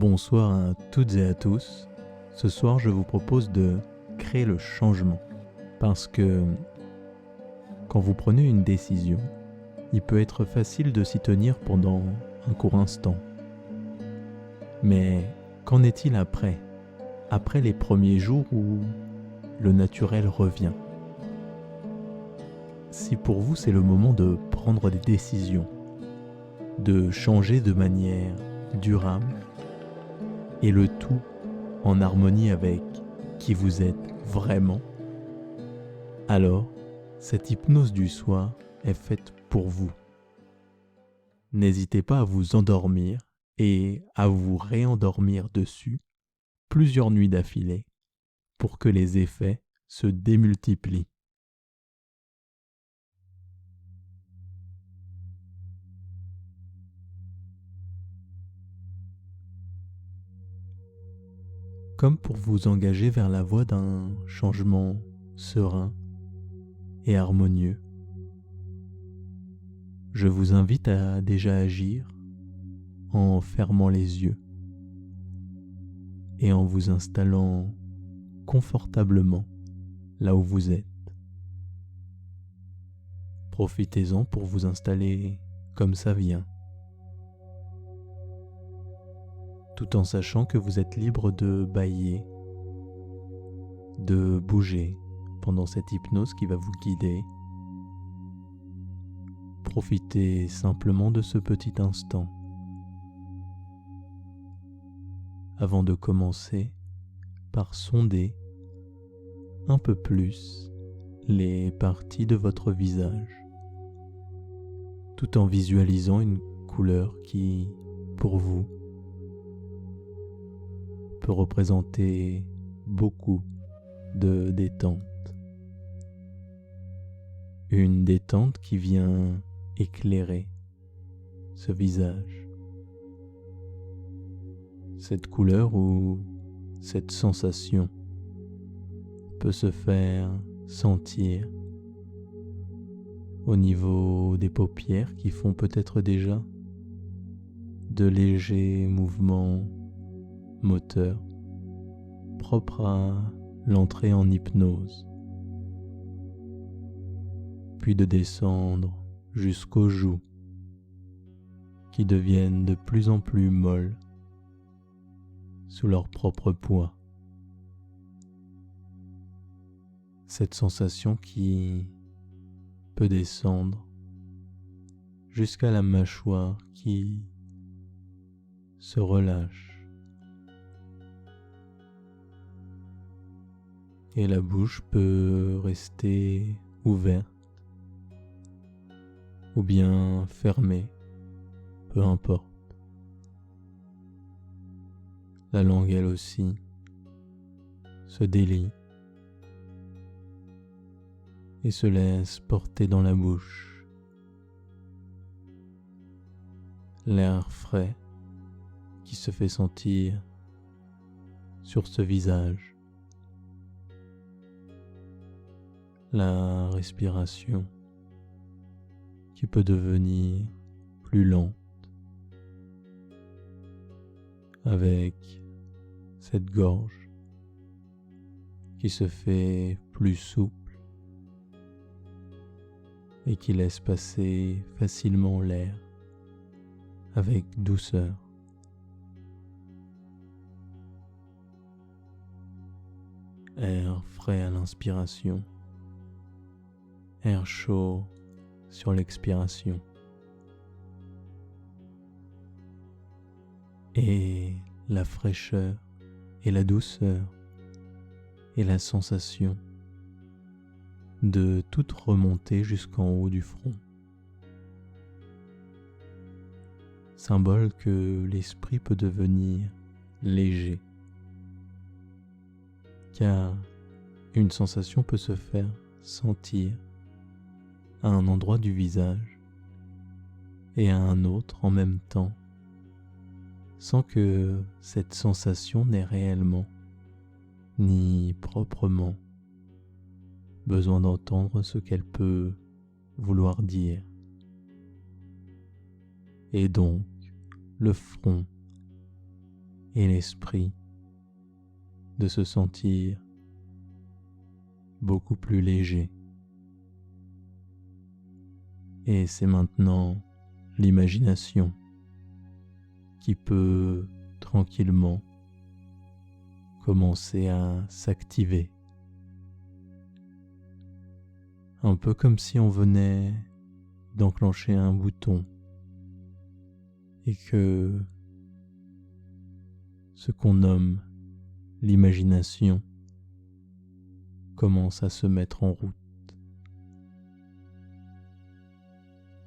Bonsoir à toutes et à tous. Ce soir, je vous propose de créer le changement. Parce que quand vous prenez une décision, il peut être facile de s'y tenir pendant un court instant. Mais qu'en est-il après? Après les premiers jours où le naturel revient? Si pour vous c'est le moment de prendre des décisions, de changer de manière durable, et le tout en harmonie avec qui vous êtes vraiment, alors cette hypnose du soir est faite pour vous. N'hésitez pas à vous endormir et à vous réendormir dessus plusieurs nuits d'affilée pour que les effets se démultiplient. Comme pour vous engager vers la voie d'un changement serein et harmonieux, je vous invite à déjà agir en fermant les yeux et en vous installant confortablement là où vous êtes. Profitez-en pour vous installer comme ça vient, tout en sachant que vous êtes libre de bâiller, de bouger pendant cette hypnose qui va vous guider. Profitez simplement de ce petit instant. Avant de commencer par sonder un peu plus les parties de votre visage, tout en visualisant une couleur qui, pour vous, peut représenter beaucoup de détente. Une détente qui vient éclairer ce visage. Cette couleur ou cette sensation peut se faire sentir au niveau des paupières qui font peut-être déjà de légers mouvements moteurs propres à l'entrée en hypnose, puis de descendre jusqu'aux joues qui deviennent de plus en plus molles sous leur propre poids. Cette sensation qui peut descendre jusqu'à la mâchoire qui se relâche et la bouche peut rester ouverte ou bien fermée, peu importe. La langue elle aussi se délie et se laisse porter dans la bouche. L'air frais qui se fait sentir sur ce visage. La respiration qui peut devenir plus lente avec cette gorge qui se fait plus souple et qui laisse passer facilement l'air avec douceur. Air frais à l'inspiration, air chaud sur l'expiration. Et la fraîcheur et la douceur et la sensation de toute remonter jusqu'en haut du front. Symbole que l'esprit peut devenir léger, car une sensation peut se faire sentir à un endroit du visage et à un autre en même temps, sans que cette sensation n'ait réellement ni proprement besoin d'entendre ce qu'elle peut vouloir dire. Et donc, le front et l'esprit de se sentir beaucoup plus léger. Et c'est maintenant l'imagination qui peut tranquillement commencer à s'activer. Un peu comme si on venait d'enclencher un bouton et que ce qu'on nomme l'imagination commence à se mettre en route.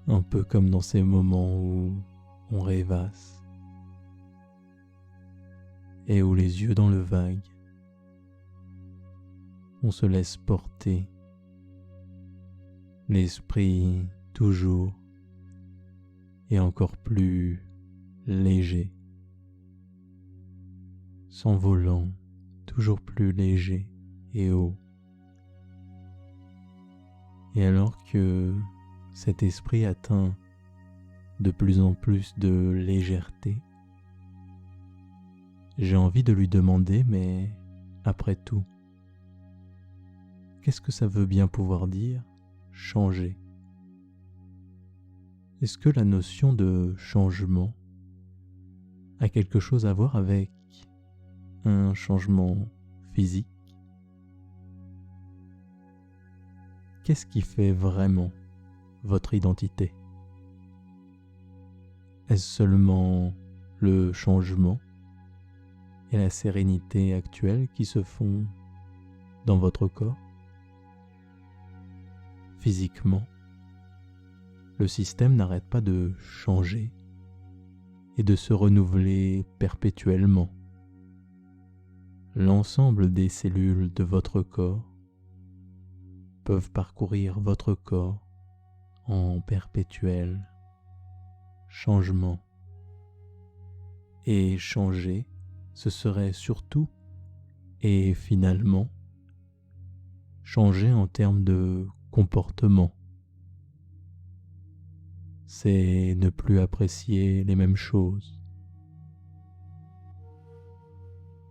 Un peu comme dans ces moments où on rêvasse et où les yeux dans le vague, on se laisse porter, l'esprit toujours et encore plus léger, s'envolant toujours plus léger et haut. Et alors que cet esprit atteint de plus en plus de légèreté, j'ai envie de lui demander, mais après tout, qu'est-ce que ça veut bien pouvoir dire changer? Est-ce que la notion de changement a quelque chose à voir avec un changement physique? Qu'est-ce qui fait vraiment votre identité? Est-ce seulement le changement et la sérénité actuelle qui se font dans votre corps? Physiquement, le système n'arrête pas de changer et de se renouveler perpétuellement. L'ensemble des cellules de votre corps peuvent parcourir votre corps en perpétuel changement. Et changer, ce serait surtout et finalement changer en termes de comportement. C'est ne plus apprécier les mêmes choses.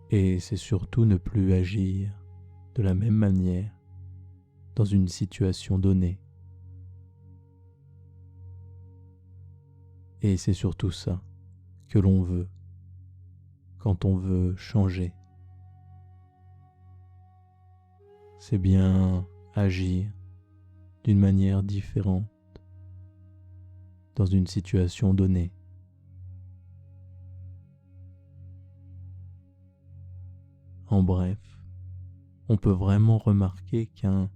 Et c'est surtout ne plus agir de la même manière dans une situation donnée. Et c'est surtout ça que l'on veut quand on veut changer. C'est bien agir d'une manière différente dans une situation donnée. En bref, on peut vraiment remarquer qu'un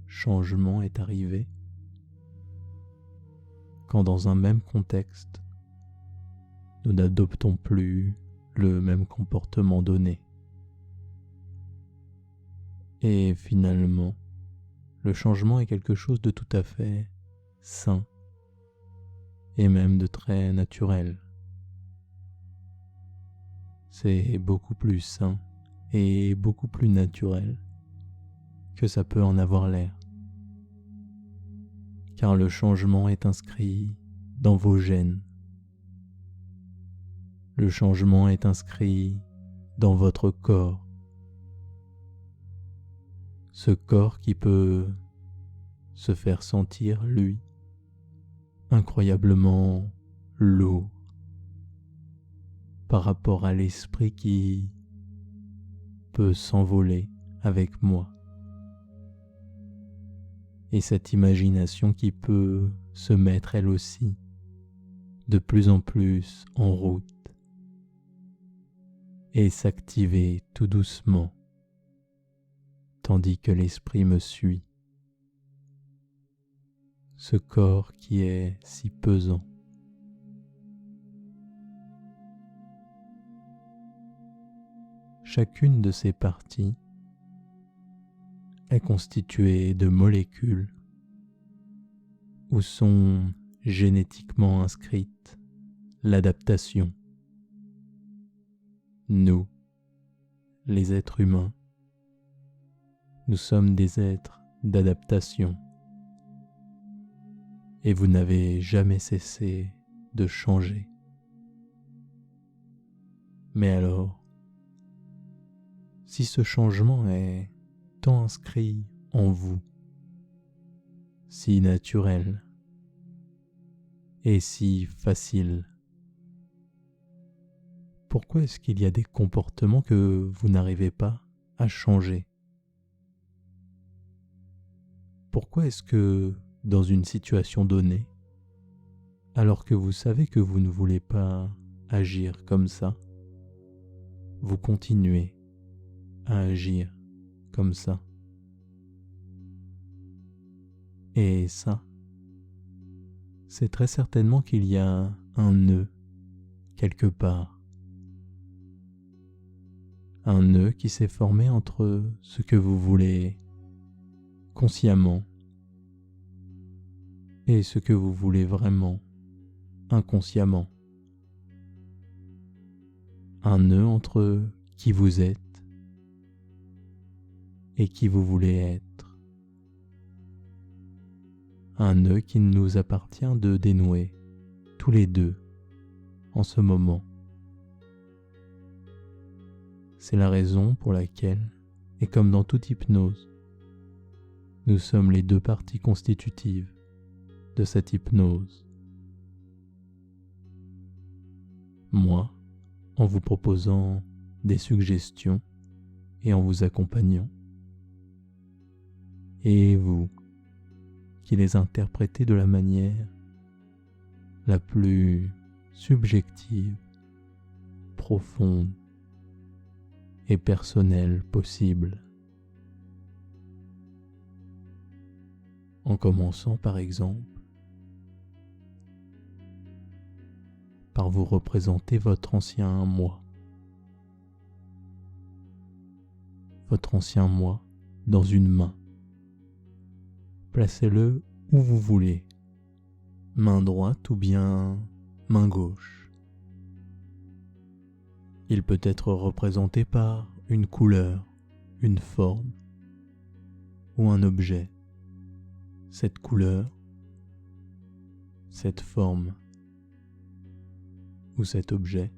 changement est arrivé quand dans un même contexte, nous n'adoptons plus le même comportement donné. Et finalement, le changement est quelque chose de tout à fait sain et même de très naturel. C'est beaucoup plus sain et beaucoup plus naturel que ça peut en avoir l'air. Car le changement est inscrit dans vos gènes. Le changement est inscrit dans votre corps. Ce corps qui peut se faire sentir, lui, incroyablement lourd par rapport à l'esprit qui peut s'envoler avec moi. Et cette imagination qui peut se mettre elle aussi de plus en plus en route et s'activer tout doucement tandis que l'esprit me suit. Ce corps qui est si pesant. Chacune de ces parties est constituée de molécules où sont génétiquement inscrites l'adaptation. Nous, les êtres humains, nous sommes des êtres d'adaptation. Et vous n'avez jamais cessé de changer. Mais alors, si ce changement est tant inscrit en vous, si naturel et si facile, pourquoi est-ce qu'il y a des comportements que vous n'arrivez pas à changer? Pourquoi est-ce que dans une situation donnée, alors que vous savez que vous ne voulez pas agir comme ça, vous continuez à agir comme ça? Et ça, c'est très certainement qu'il y a un nœud quelque part. Un nœud qui s'est formé entre ce que vous voulez consciemment et ce que vous voulez vraiment inconsciemment. Un nœud entre qui vous êtes et qui vous voulez être. Un nœud qu'il nous appartient de dénouer tous les deux en ce moment. C'est la raison pour laquelle, et comme dans toute hypnose, nous sommes les deux parties constitutives de cette hypnose. Moi, en vous proposant des suggestions et en vous accompagnant, et vous, qui les interprétez de la manière la plus subjective, profonde et personnelle possible. En commençant par exemple par vous représenter votre ancien moi. Votre ancien moi dans une main. Placez-le où vous voulez, main droite ou bien main gauche. Il peut être représenté par une couleur, une forme ou un objet. Cette couleur, cette forme ou cet objet,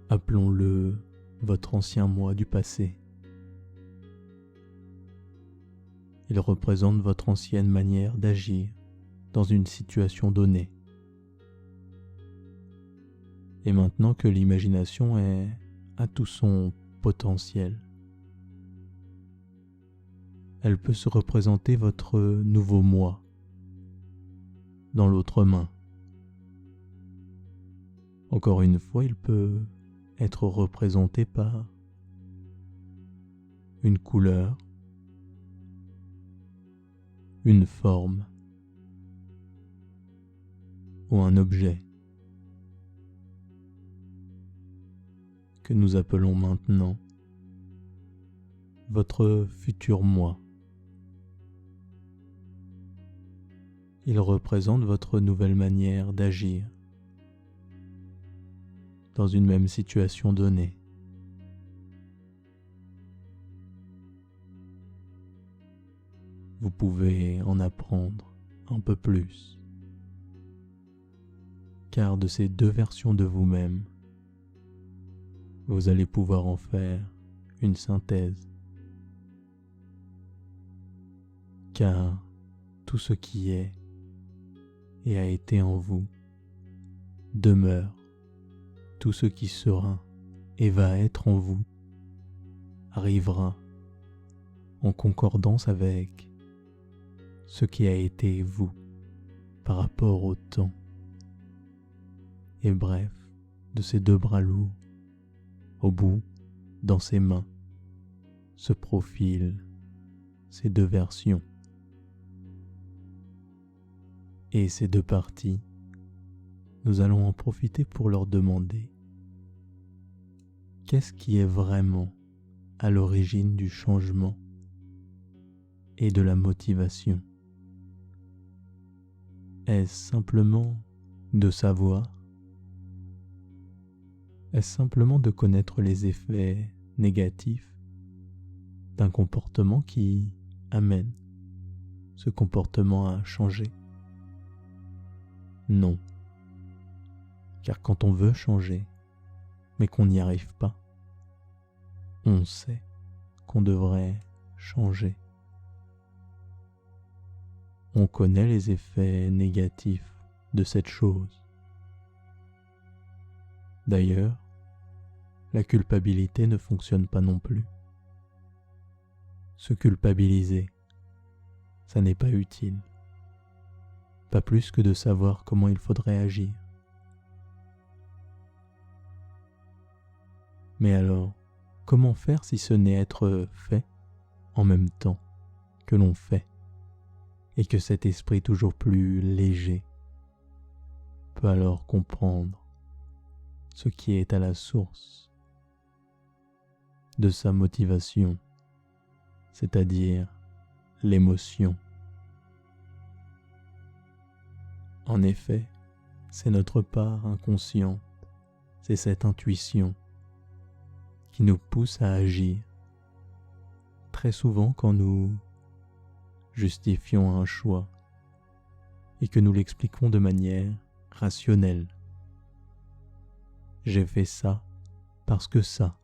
appelons-le votre ancien moi du passé. Il représente votre ancienne manière d'agir dans une situation donnée. Et maintenant que l'imagination est à tout son potentiel, elle peut se représenter votre nouveau moi dans l'autre main. Encore une fois, il peut être représenté par une couleur, une forme ou un objet que nous appelons maintenant votre futur moi. Il représente votre nouvelle manière d'agir dans une même situation donnée. Vous pouvez en apprendre un peu plus, car de ces deux versions de vous-même, vous allez pouvoir en faire une synthèse. Car tout ce qui est et a été en vous demeure. Tout ce qui sera et va être en vous arrivera en concordance avec ce qui a été vous par rapport au temps. Et bref, de ces deux bras lourds, au bout, dans ses mains, se profilent ces deux versions. Et ces deux parties, nous allons en profiter pour leur demander qu'est-ce qui est vraiment à l'origine du changement et de la motivation. Est-ce simplement de savoir? Est-ce simplement de connaître les effets négatifs d'un comportement qui amène ce comportement à changer? Non. Car quand on veut changer, mais qu'on n'y arrive pas, on sait qu'on devrait changer. On connaît les effets négatifs de cette chose. D'ailleurs, la culpabilité ne fonctionne pas non plus. Se culpabiliser, ça n'est pas utile. Pas plus que de savoir comment il faudrait agir. Mais alors, comment faire si ce n'est être fait en même temps que l'on fait, et que cet esprit toujours plus léger peut alors comprendre ce qui est à la source de sa motivation, c'est-à-dire l'émotion. En effet, c'est notre part inconsciente, c'est cette intuition qui nous pousse à agir. Très souvent quand nous justifions un choix et que nous l'expliquons de manière rationnelle. J'ai fait ça parce que ça.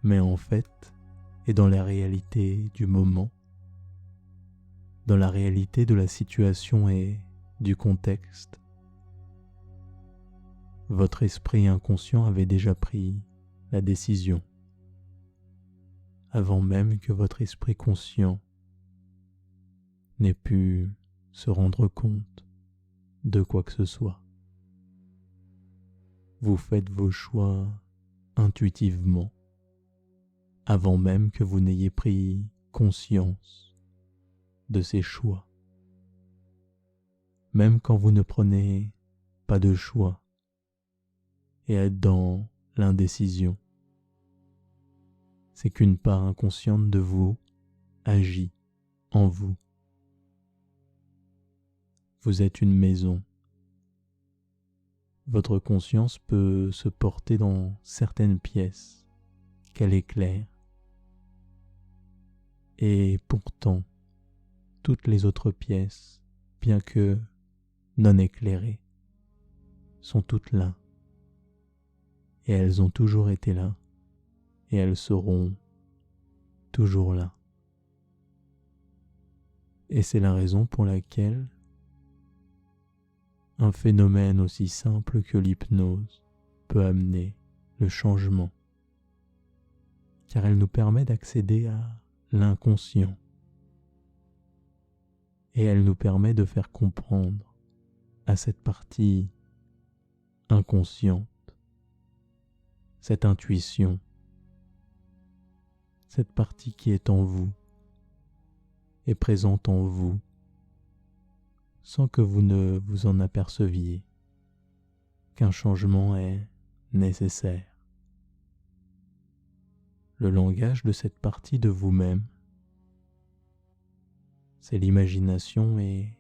Mais en fait, et dans la réalité du moment, dans la réalité de la situation et du contexte, votre esprit inconscient avait déjà pris la décision, avant même que votre esprit conscient n'ait pu se rendre compte de quoi que ce soit. Vous faites vos choix intuitivement, avant même que vous n'ayez pris conscience de ces choix. Même quand vous ne prenez pas de choix et êtes dans l'indécision, c'est qu'une part inconsciente de vous agit en vous. Vous êtes une maison. Votre conscience peut se porter dans certaines pièces qu'elle éclaire. Et pourtant, toutes les autres pièces, bien que non éclairées, sont toutes là. Et elles ont toujours été là. Et elles seront toujours là. Et c'est la raison pour laquelle un phénomène aussi simple que l'hypnose peut amener le changement, car elle nous permet d'accéder à l'inconscient et elle nous permet de faire comprendre à cette partie inconsciente, cette intuition, cette partie qui est en vous et présente en vous sans que vous ne vous en aperceviez, qu'un changement est nécessaire. Le langage de cette partie de vous-même, c'est l'imagination et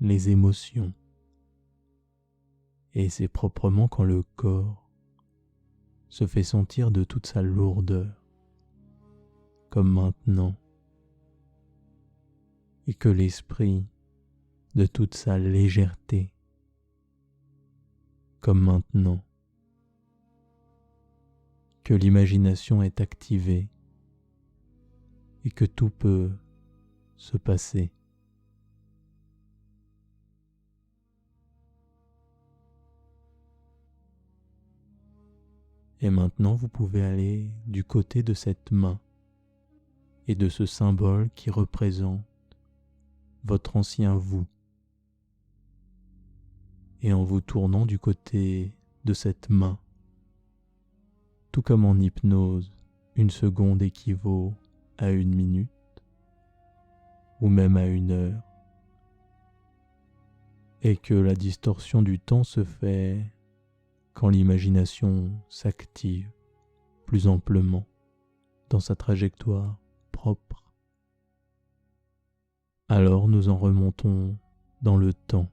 les émotions. Et c'est proprement quand le corps se fait sentir de toute sa lourdeur, comme maintenant, et que l'esprit de toute sa légèreté, comme maintenant, que l'imagination est activée et que tout peut se passer. Et maintenant, vous pouvez aller du côté de cette main et de ce symbole qui représente votre ancien vous. Et en vous tournant du côté de cette main, tout comme en hypnose, une seconde équivaut à 1 minute, ou même à 1 heure, et que la distorsion du temps se fait quand l'imagination s'active plus amplement dans sa trajectoire propre. Alors nous en remontons dans le temps.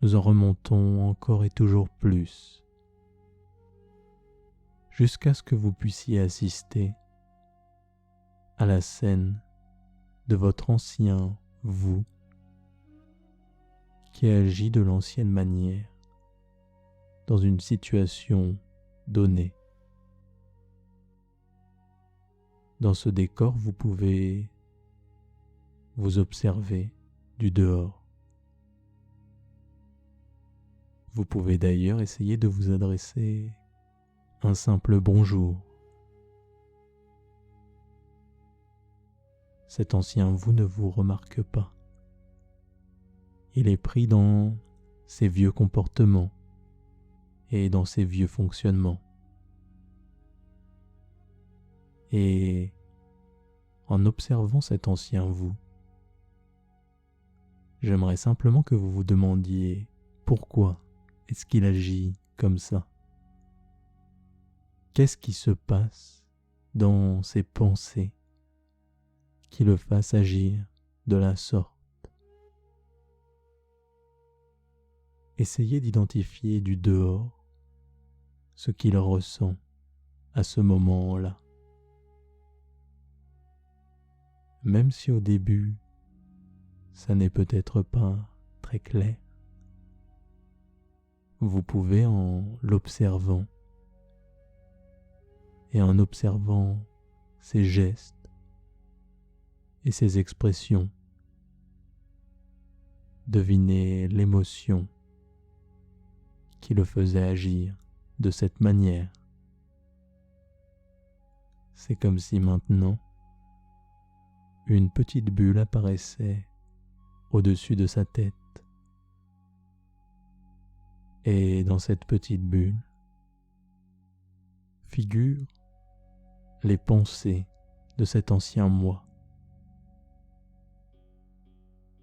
Nous en remontons encore et toujours plus, jusqu'à ce que vous puissiez assister à la scène de votre ancien vous qui agit de l'ancienne manière dans une situation donnée. Dans ce décor, vous pouvez vous observer du dehors. Vous pouvez d'ailleurs essayer de vous adresser un simple bonjour. Cet ancien vous ne vous remarque pas. Il est pris dans ses vieux comportements et dans ses vieux fonctionnements. Et en observant cet ancien vous, j'aimerais simplement que vous vous demandiez pourquoi est-ce qu'il agit comme ça? Qu'est-ce qui se passe dans ses pensées qui le fassent agir de la sorte? Essayez d'identifier du dehors ce qu'il ressent à ce moment-là. Même si au début, ça n'est peut-être pas très clair, vous pouvez en l'observant et en observant ses gestes et ses expressions, deviner l'émotion qui le faisait agir de cette manière. C'est comme si maintenant, une petite bulle apparaissait au-dessus de sa tête. Et dans cette petite bulle figurent les pensées de cet ancien moi.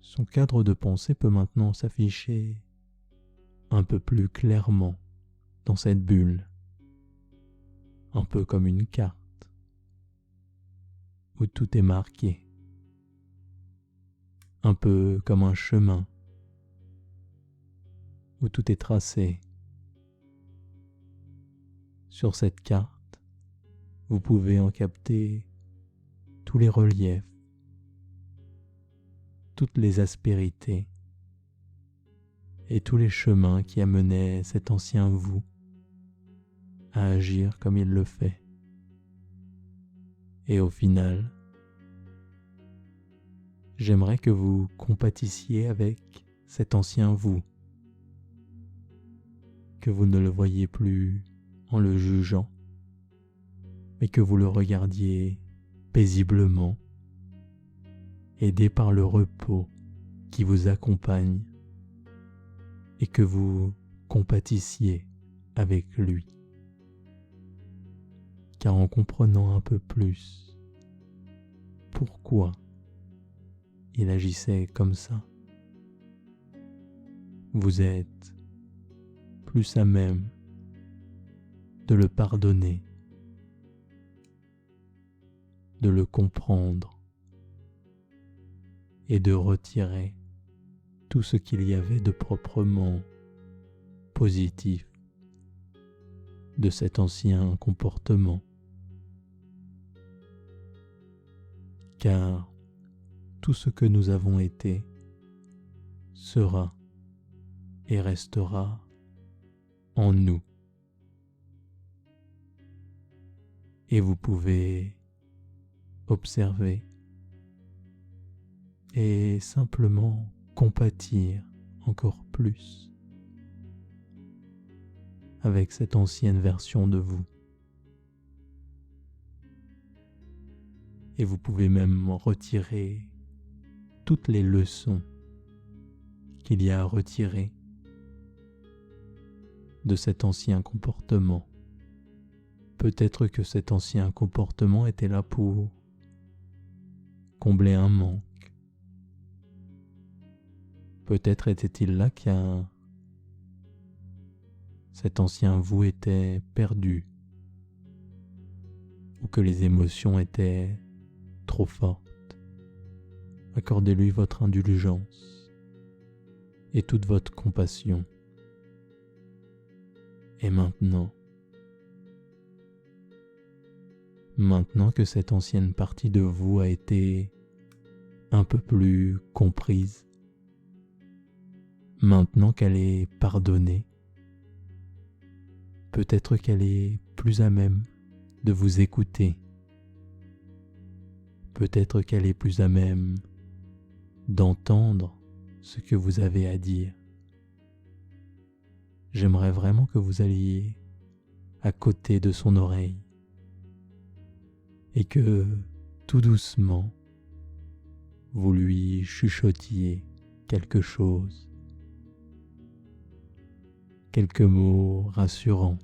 Son cadre de pensée peut maintenant s'afficher un peu plus clairement dans cette bulle, un peu comme une carte où tout est marqué. Un peu comme un chemin où tout est tracé. Sur cette carte, vous pouvez en capter tous les reliefs, toutes les aspérités et tous les chemins qui amenaient cet ancien vous à agir comme il le fait. Et au final, j'aimerais que vous compatissiez avec cet ancien vous, que vous ne le voyiez plus en le jugeant, mais que vous le regardiez paisiblement, aidé par le repos qui vous accompagne, et que vous compatissiez avec lui. Car en comprenant un peu plus pourquoi il agissait comme ça, vous êtes plus à même de le pardonner, de le comprendre et de retirer tout ce qu'il y avait de proprement positif de cet ancien comportement. Car tout ce que nous avons été sera et restera en nous. Et vous pouvez observer et simplement compatir encore plus avec cette ancienne version de vous. Et vous pouvez même retirer toutes les leçons qu'il y a à retirer de cet ancien comportement. Peut-être que cet ancien comportement était là pour combler un manque. Peut-être était-il là car cet ancien vous était perdu, ou que les émotions étaient trop fortes. Accordez-lui votre indulgence et toute votre compassion. Et maintenant que cette ancienne partie de vous a été un peu plus comprise, maintenant qu'elle est pardonnée, peut-être qu'elle est plus à même de vous écouter. Peut-être qu'elle est plus à même d'entendre ce que vous avez à dire. J'aimerais vraiment que vous alliez à côté de son oreille et que, tout doucement, vous lui chuchotiez quelque chose, quelques mots rassurants,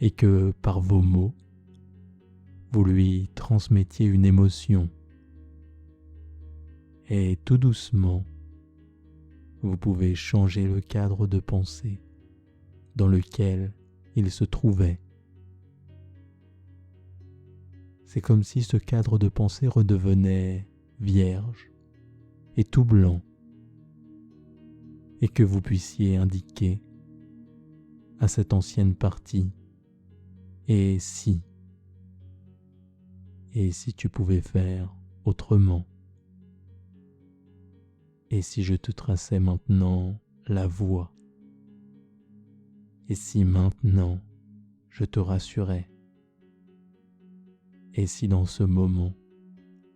et que par vos mots, vous lui transmettiez une émotion. Et tout doucement, vous pouvez changer le cadre de pensée dans lequel il se trouvait. C'est comme si ce cadre de pensée redevenait vierge et tout blanc, et que vous puissiez indiquer à cette ancienne partie « et si tu pouvais faire autrement ?» Et si je te traçais maintenant la voie? Et si maintenant je te rassurais? Et si dans ce moment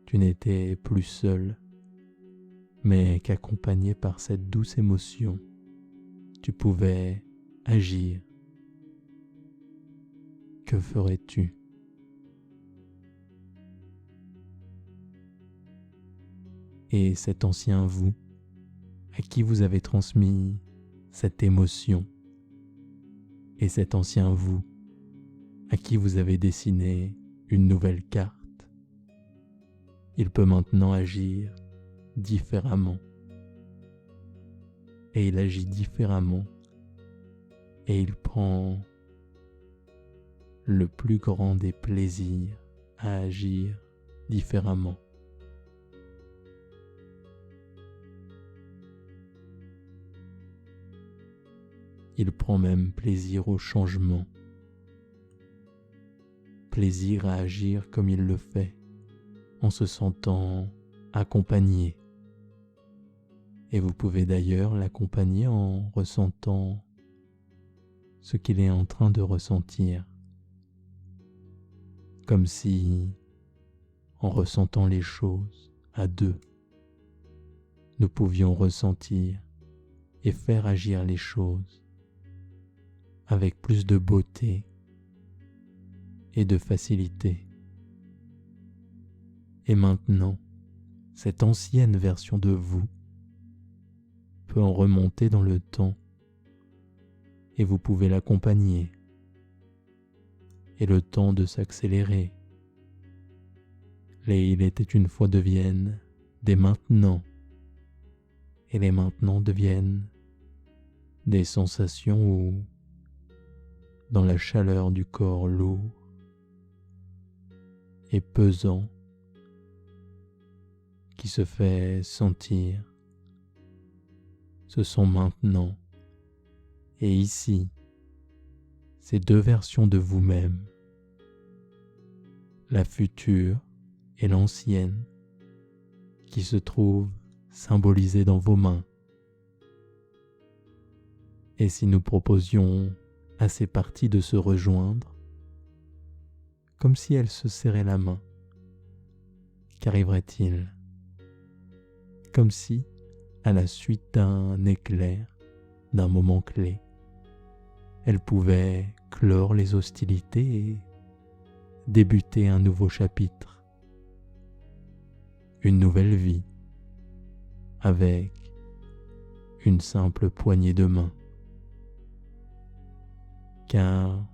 tu n'étais plus seul, mais qu'accompagné par cette douce émotion, tu pouvais agir? Que ferais-tu? Et cet ancien vous, à qui vous avez transmis cette émotion, et cet ancien vous, à qui vous avez dessiné une nouvelle carte, il peut maintenant agir différemment. Et il agit différemment, et il prend le plus grand des plaisirs à agir différemment. Il prend même plaisir au changement, plaisir à agir comme il le fait, en se sentant accompagné. Et vous pouvez d'ailleurs l'accompagner en ressentant ce qu'il est en train de ressentir, comme si, en ressentant les choses à deux, nous pouvions ressentir et faire agir les choses avec plus de beauté et de facilité. Et maintenant, cette ancienne version de vous peut en remonter dans le temps et vous pouvez l'accompagner. Et le temps de s'accélérer. Les il était une fois deviennent des maintenant, et les maintenant deviennent des sensations où, dans la chaleur du corps lourd et pesant qui se fait sentir, ce sont maintenant et ici ces deux versions de vous-même, la future et l'ancienne, qui se trouvent symbolisées dans vos mains. Et si nous proposions à ces parties de se rejoindre, comme si elles se serraient la main, qu'arriverait-il? Comme si, à la suite d'un éclair, d'un moment clé, elles pouvaient clore les hostilités et débuter un nouveau chapitre, une nouvelle vie, avec une simple poignée de main. Car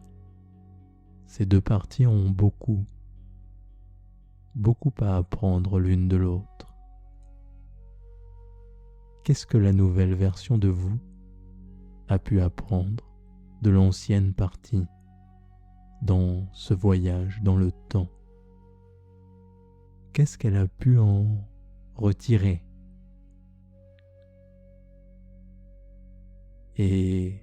ces deux parties ont beaucoup à apprendre l'une de l'autre. Qu'est-ce que la nouvelle version de vous a pu apprendre de l'ancienne partie dans ce voyage dans le temps? Qu'est-ce qu'elle a pu en retirer? Et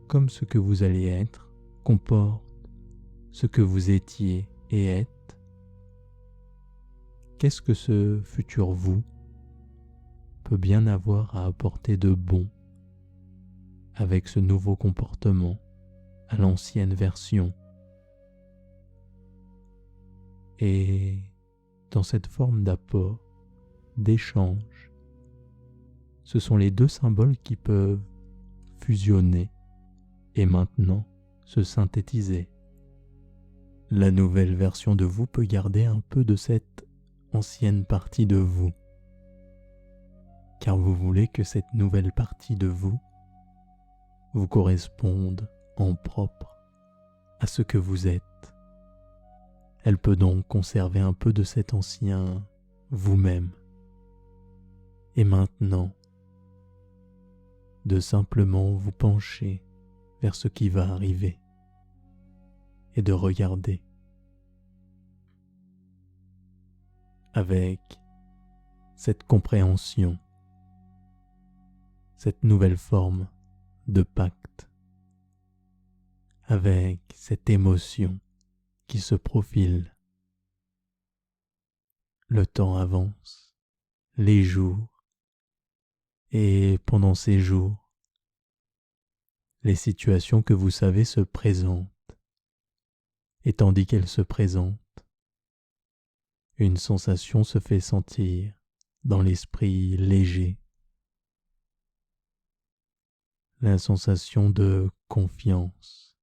comme ce que vous allez être comporte ce que vous étiez et êtes, qu'est-ce que ce futur vous peut bien avoir à apporter de bon avec ce nouveau comportement à l'ancienne version. Et dans cette forme d'apport, d'échange, ce sont les deux symboles qui peuvent fusionner et maintenant se synthétiser. La nouvelle version de vous peut garder un peu de cette ancienne partie de vous, car vous voulez que cette nouvelle partie de vous vous corresponde en propre à ce que vous êtes. Elle peut donc conserver un peu de cet ancien vous-même. Et maintenant, de simplement vous pencher vers ce qui va arriver et de regarder avec cette compréhension, cette nouvelle forme de pacte, avec cette émotion qui se profile. Le temps avance, les jours, et pendant ces jours, les situations que vous savez se présentent. Et tandis qu'elles se présentent, une sensation se fait sentir dans l'esprit léger. La sensation de confiance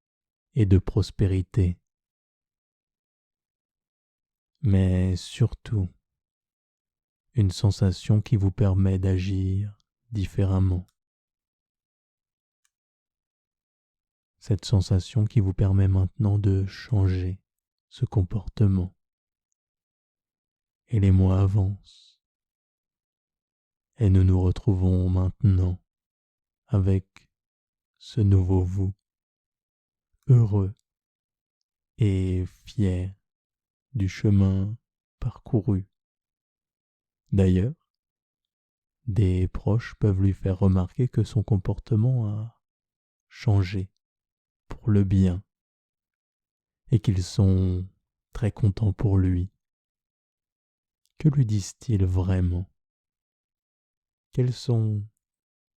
et de prospérité. Mais surtout, une sensation qui vous permet d'agir différemment. Cette sensation qui vous permet maintenant de changer ce comportement. Et les mois avancent. Et nous nous retrouvons maintenant avec ce nouveau vous, heureux et fier du chemin parcouru. D'ailleurs, des proches peuvent lui faire remarquer que son comportement a changé pour le bien et qu'ils sont très contents pour lui. Que lui disent-ils vraiment? Quels sont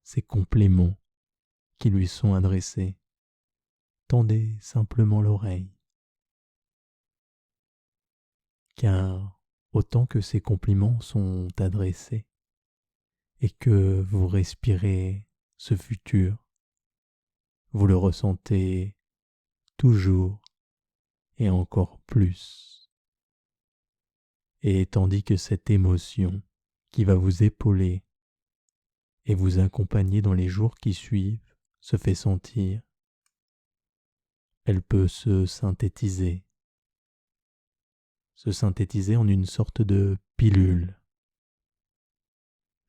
ces compliments qui lui sont adressés? Tendez simplement l'oreille. Car autant que ces compliments sont adressés et que vous respirez ce futur, vous le ressentez toujours et encore plus. Et tandis que cette émotion qui va vous épauler et vous accompagner dans les jours qui suivent se fait sentir, elle peut se synthétiser en une sorte de pilule,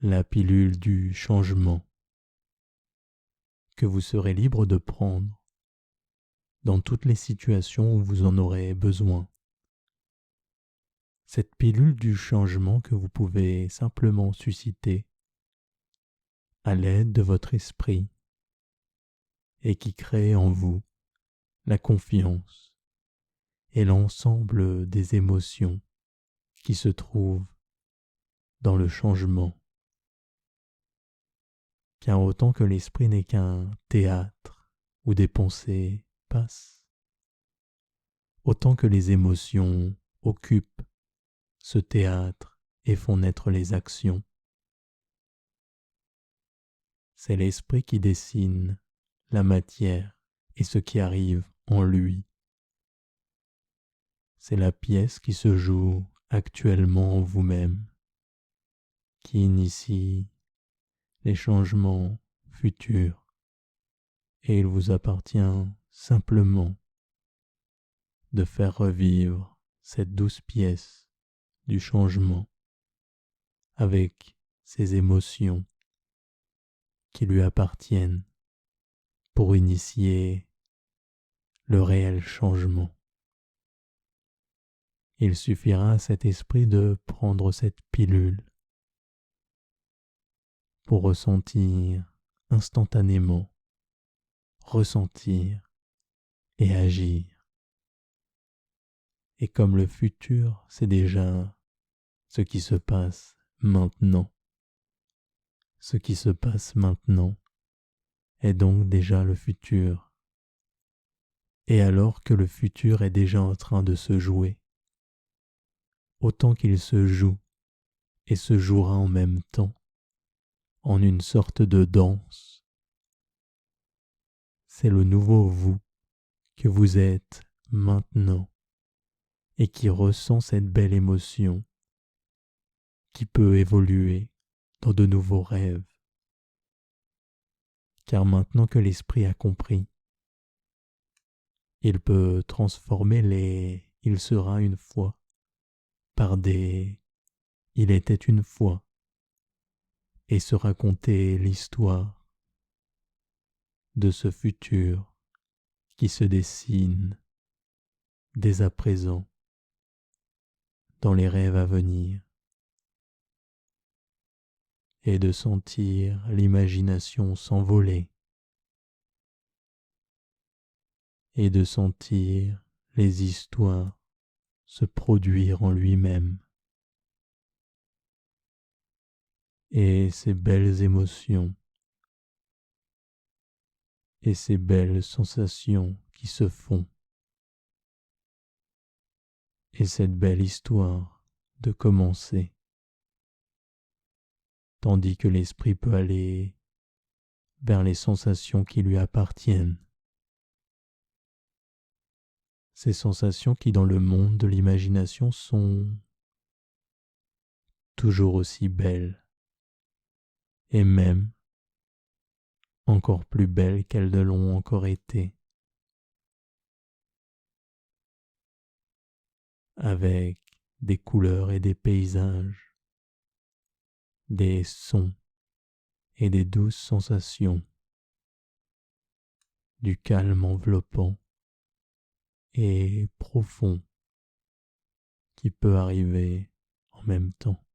la pilule du changement que vous serez libre de prendre dans toutes les situations où vous en aurez besoin. Cette pilule du changement que vous pouvez simplement susciter à l'aide de votre esprit et qui crée en vous la confiance et l'ensemble des émotions qui se trouvent dans le changement. Car autant que l'esprit n'est qu'un théâtre où des pensées passent, autant que les émotions occupent ce théâtre et font naître les actions, c'est l'esprit qui dessine la matière et ce qui arrive en lui. C'est la pièce qui se joue actuellement en vous-même, qui initie les changements futurs, et il vous appartient simplement de faire revivre cette douce pièce du changement avec ses émotions qui lui appartiennent pour initier le réel changement. Il suffira à cet esprit de prendre cette pilule pour ressentir instantanément, ressentir et agir. Et comme le futur, c'est déjà ce qui se passe maintenant. Ce qui se passe maintenant est donc déjà le futur. Et alors que le futur est déjà en train de se jouer, autant qu'il se joue et se jouera en même temps, en une sorte de danse, c'est le nouveau vous que vous êtes maintenant et qui ressent cette belle émotion qui peut évoluer dans de nouveaux rêves. Car maintenant que l'esprit a compris, il peut transformer les « il sera une fois » par des « il était une fois » et se raconter l'histoire de ce futur qui se dessine dès à présent dans les rêves à venir et de sentir l'imagination s'envoler et de sentir les histoires se produire en lui-même et ces belles émotions et ces belles sensations qui se font et cette belle histoire de commencer, tandis que l'esprit peut aller vers les sensations qui lui appartiennent, ces sensations qui dans le monde de l'imagination sont toujours aussi belles et même encore plus belles qu'elles ne l'ont encore été, avec des couleurs et des paysages, des sons et des douces sensations, du calme enveloppant et profond qui peut arriver en même temps.